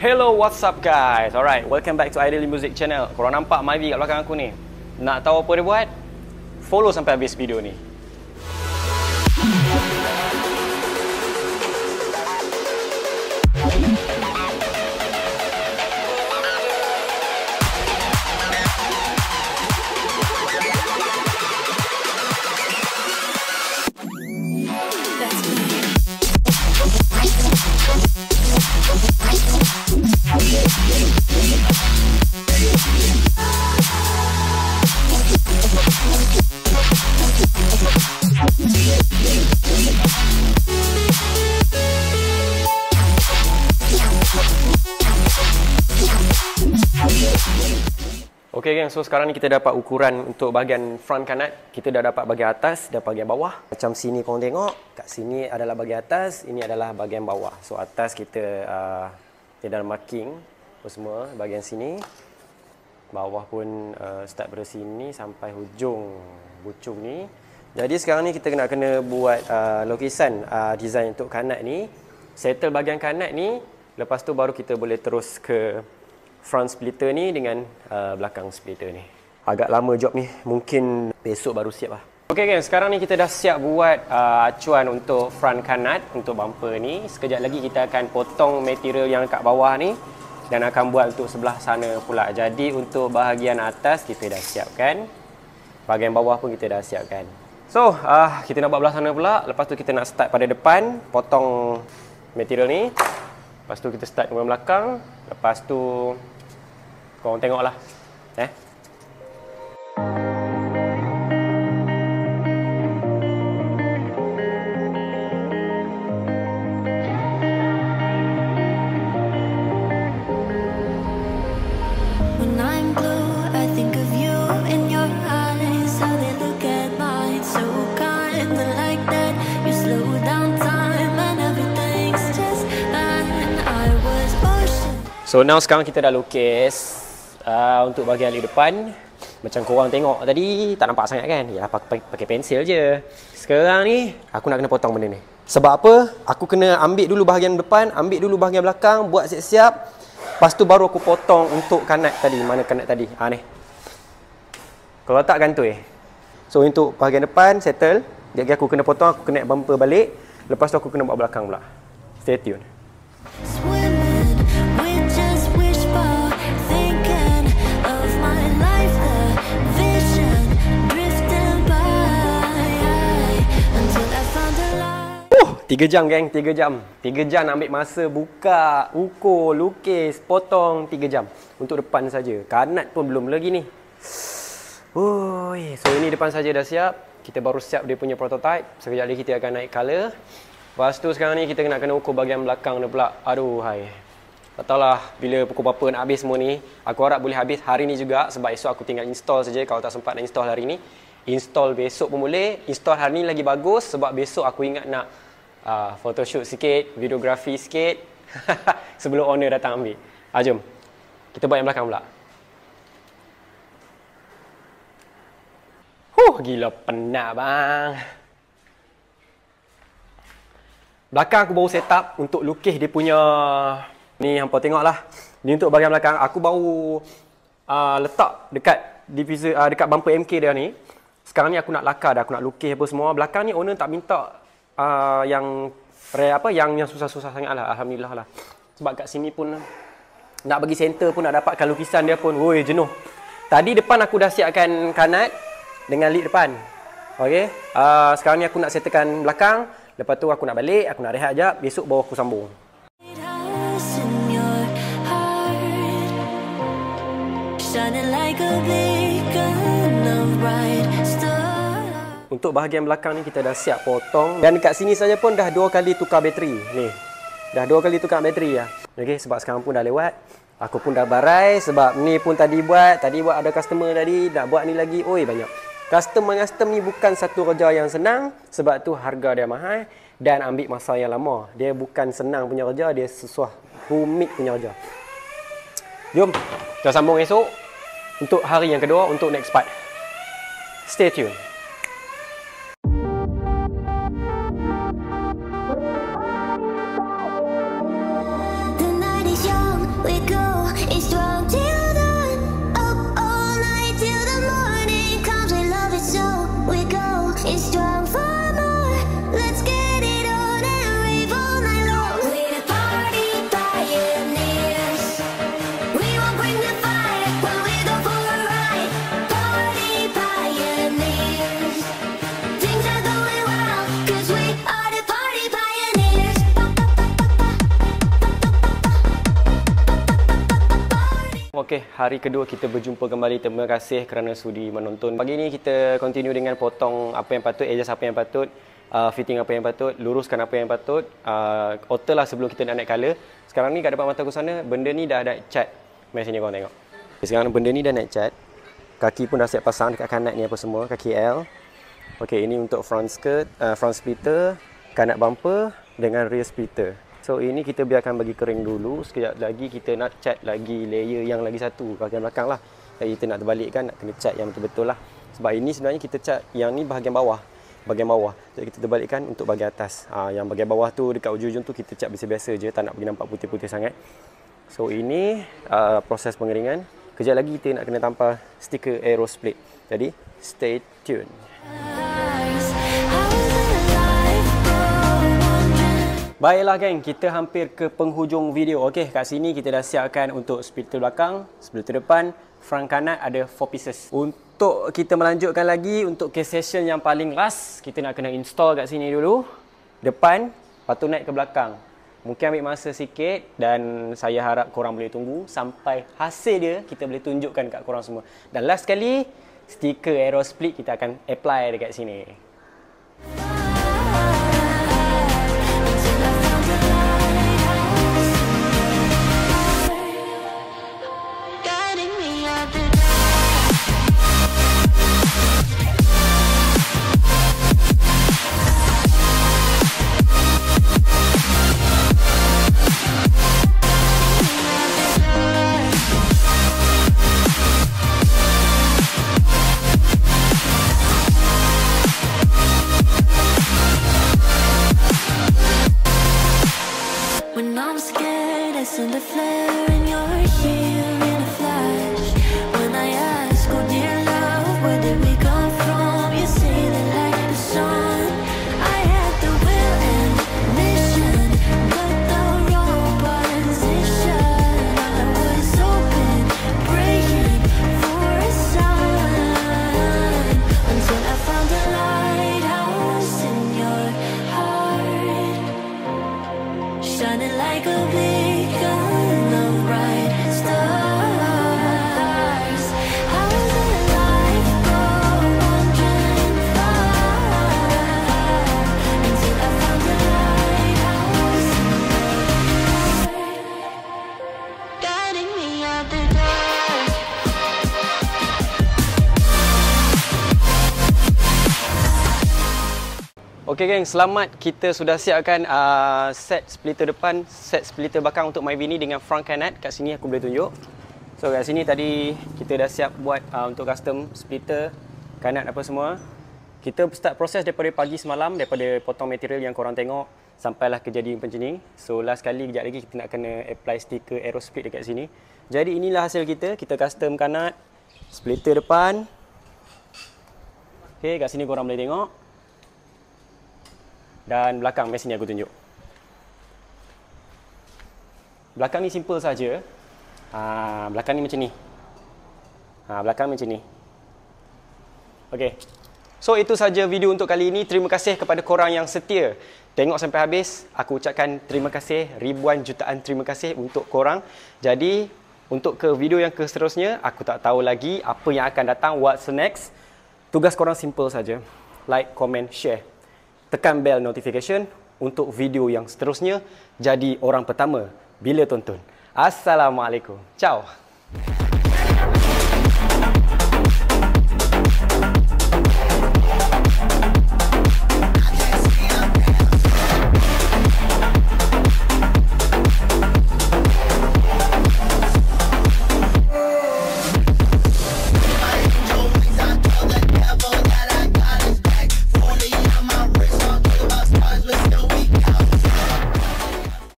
Hello, what's up guys? Alright, welcome back to Ideally Music Channel. Korang nampak Myvi kat belakang aku ni? Nak tahu apa dia buat? Follow sampai habis video ni. Okay gang, so sekarang ni kita dapat ukuran untuk bahagian front kanat. Kita dah dapat bahagian atas dan bahagian bawah. Macam sini korang tengok, kat sini adalah bahagian atas, ini adalah bahagian bawah. So atas kita dah marking semua bahagian sini. Bawah pun start dari sini sampai hujung bucung ni. Jadi sekarang ni kita kena buat lukisan design untuk kanat ni. Settle bahagian kanat ni, lepas tu baru kita boleh terus ke front splitter ni dengan belakang splitter ni. Agak lama job ni, mungkin besok baru siap lah. Ok guys, sekarang ni kita dah siap buat acuan untuk front kanat untuk bumper ni. Sekejap lagi kita akan potong material yang kat bawah ni dan akan buat untuk sebelah sana pula. Jadi untuk bahagian atas kita dah siapkan, bahagian bawah pun kita dah siapkan. So kita nak buat belah sana pula. Lepas tu kita nak start pada depan, potong material ni. Lepas tu kita start dengan belakang. Lepas tu korang tengoklah. So now sekarang kita dah lukis untuk bahagian lip depan. Macam korang tengok tadi, tak nampak sangat kan? Ya, pakai pensil je. Sekarang ni aku nak kena potong benda ni. Sebab apa? Aku kena ambil dulu bahagian depan, ambil dulu bahagian belakang, buat siap-siap. Lepas tu baru aku potong untuk kanat tadi. Mana kanat tadi? Ni. Kalau tak gantui. So untuk bahagian depan settle. Jadi aku kena potong, aku kena bumper balik. Lepas tu aku kena buat belakang pula. Stay tune. Tiga jam geng, 3 jam. 3 jam ambil masa buka, ukur, lukis, potong, 3 jam. Untuk depan saja. Kanat pun belum lagi ni. So ini depan saja dah siap. Kita baru siap dia punya prototype. Sekejap lagi kita akan naik color. Lepas tu sekarang ni kita nak kena ukur bahagian belakang dia pula. Aduh hai. Tak tahulah bila pukul berapa nak habis semua ni. Aku harap boleh habis hari ni juga. Sebab esok aku tinggal install saja. Kalau tak sempat nak install hari ni, install besok pun boleh. Install hari ni lagi bagus. Sebab besok aku ingat nak photoshoot sikit, videografi sikit sebelum owner datang ambil. Jom kita buat yang belakang pula. Gila penat bang. Belakang aku baru set up untuk lukis dia punya ni, hampa tengok lah. Ni untuk bahagian belakang aku baru letak dekat diffuser, dekat bumper MK dia ni. Sekarang ni aku nak lakar dah, aku nak lukis apa semua. Belakang ni owner tak minta yang susah-susah sangat lah. Alhamdulillah lah. Sebab kat sini pun nak bagi center pun, nak dapatkan lukisan dia pun jenuh. Tadi depan aku dah siapkan kanat dengan lid depan. Okay, sekarang ni aku nak settlekan belakang. Lepas tu aku nak balik, aku nak rehat sekejap. Besok baru aku sambung. Untuk bahagian belakang ni kita dah siap potong. Dan dekat sini saja pun dah 2 kali tukar bateri. Ni. Dah 2 kali tukar bateri lah. Okey, sebab sekarang pun dah lewat. Aku pun dah barai sebab ni pun tadi buat ada customer tadi nak buat ni lagi. Banyak. Custom ni bukan satu kerja yang senang. Sebab tu harga dia mahal dan ambil masa yang lama. Dia bukan senang punya kerja, dia susah, rumit punya kerja. Jom, kita sambung esok untuk hari yang kedua untuk next part. Stay tune. Okey, hari kedua kita berjumpa kembali. Terima kasih kerana sudi menonton. Pagi ni kita continue dengan potong apa yang patut, adjust apa yang patut, fitting apa yang patut, luruskan apa yang patut, alter lah sebelum kita nak naik colour. Sekarang ni kat depan mata aku sana, benda ni dah ada cat. Mari sini korang tengok. Sekarang benda ni dah naik cat. Kaki pun dah siap pasang dekat kanat ni apa semua, kaki L. Okey, ini untuk front skirt, front splitter, kanat bumper dengan rear splitter. So ini kita biarkan bagi kering dulu. Sekejap lagi kita nak cat lagi layer yang lagi satu bahagian belakang lah. Jadi kita nak terbalikkan, nak kena cat yang betul-betul lah. Sebab ini sebenarnya kita cat yang ni bahagian bawah. Bahagian bawah. Jadi kita terbalikkan untuk bahagian atas. Yang bahagian bawah tu dekat ujung-ujung tu kita cat biasa-biasa je. Tak nak bagi nampak putih-putih sangat. So ini proses pengeringan. Kejap lagi kita nak kena tampal stiker aero split. Jadi stay tune. Baiklah geng, kita hampir ke penghujung video. Okey, kat sini kita dah siapkan untuk splitter belakang, splitter depan, front kanan ada 4 pieces. Untuk kita melanjutkan lagi untuk case session yang paling last, kita nak kena install kat sini dulu. Depan, lepas tu naik ke belakang. Mungkin ambil masa sikit dan saya harap korang boleh tunggu sampai hasil dia kita boleh tunjukkan kat korang semua. Dan last sekali, stiker aero split kita akan apply dekat sini. Okey geng, selamat. Kita sudah siapkan set splitter depan, set splitter belakang untuk Myvi ni dengan front kanat. Kat sini aku boleh tunjuk. So kat sini tadi kita dah siap buat untuk custom splitter, kanat apa semua. Kita start proses daripada pagi semalam, daripada potong material yang korang tengok sampailah kejadian macam ni. So last kali kejap lagi kita nak kena apply stiker aero split dekat sini. Jadi inilah hasil kita. Kita custom kanat, splitter depan. Okey, kat sini korang boleh tengok. Dan belakang, mari sini aku tunjuk. Belakang ni simple saja. Belakang ni macam ni. Belakang macam ni. Okey. So itu saja video untuk kali ini. Terima kasih kepada korang yang setia tengok sampai habis. Aku ucapkan terima kasih, ribuan jutaan terima kasih untuk korang. Jadi untuk ke video yang seterusnya, aku tak tahu lagi apa yang akan datang, what's next. Tugas korang simple saja. Like, comment, share. Tekan bell notification untuk video yang seterusnya. Jadi orang pertama bila tonton. Assalamualaikum. Ciao.